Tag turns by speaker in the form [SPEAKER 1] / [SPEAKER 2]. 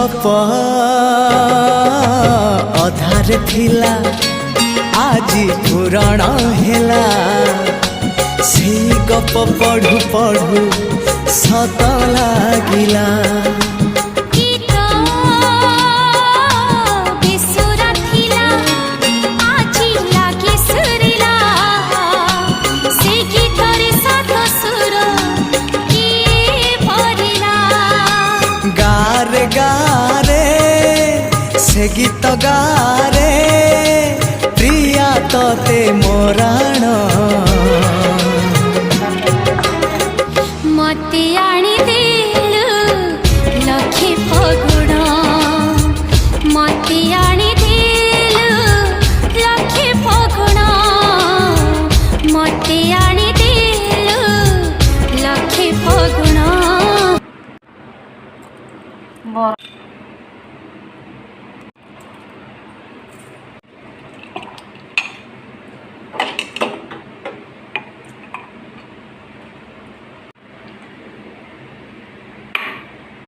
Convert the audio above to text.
[SPEAKER 1] गप अधार थिला आजी पुराण हेला से गप पढ़ु पढ़ु सत लागिला गारे गारे से गीत गारे प्रिया तोते मोराण
[SPEAKER 2] मते आनी देलु लखे फगुण मते आनी देलु लखे फगुण मते आनी देलु लखे फगुण।